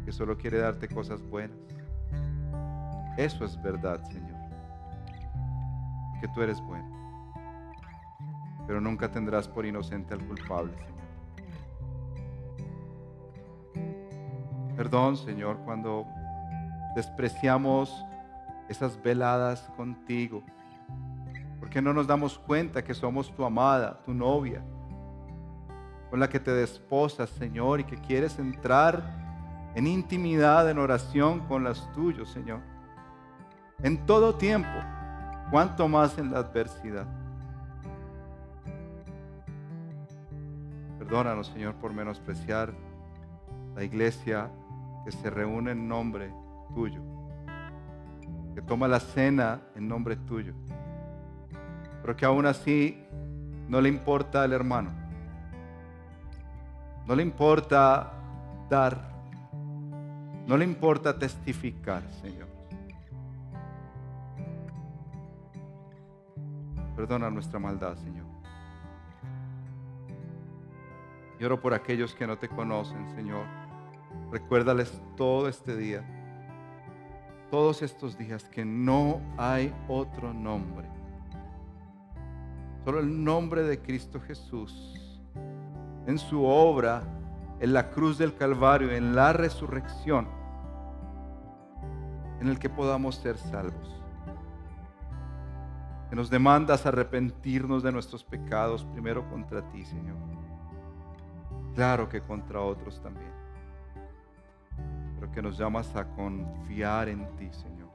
que solo quiere darte cosas buenas. Eso es verdad, Señor, que tú eres bueno, pero nunca tendrás por inocente al culpable, Señor. Perdón, Señor, cuando despreciamos esas veladas contigo, porque no nos damos cuenta que somos tu amada, tu novia, con la que te desposas, Señor, y que quieres entrar en intimidad, en oración con las tuyas, Señor, en todo tiempo, cuanto más en la adversidad. Perdónanos, Señor, por menospreciar la iglesia que se reúne en nombre tuyo, que toma la cena en nombre tuyo, pero que aún así no le importa al hermano, no le importa dar, no le importa testificar, Señor. Perdona nuestra maldad, Señor. Y oro por aquellos que no te conocen, Señor. Recuérdales todo este día, todos estos días, que no hay otro nombre Solo el nombre de Cristo Jesús, en su obra, en la cruz del Calvario, en la resurrección, en el que podamos ser salvos. Que nos demandas arrepentirnos de nuestros pecados, primero contra ti, Señor. Claro que contra otros también. Pero que nos llamas a confiar en ti, Señor.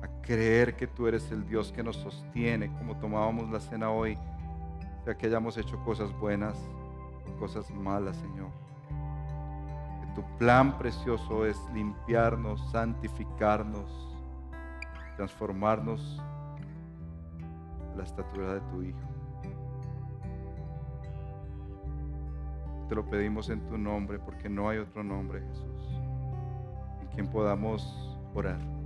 A creer que tú eres el Dios que nos sostiene, como tomábamos la cena hoy, sea que hayamos hecho cosas buenas o cosas malas, Señor. Que tu plan precioso es limpiarnos, santificarnos, transformarnos a la estatura de tu Hijo. Te lo pedimos en tu nombre, porque no hay otro nombre, Jesús, en quien podamos orar.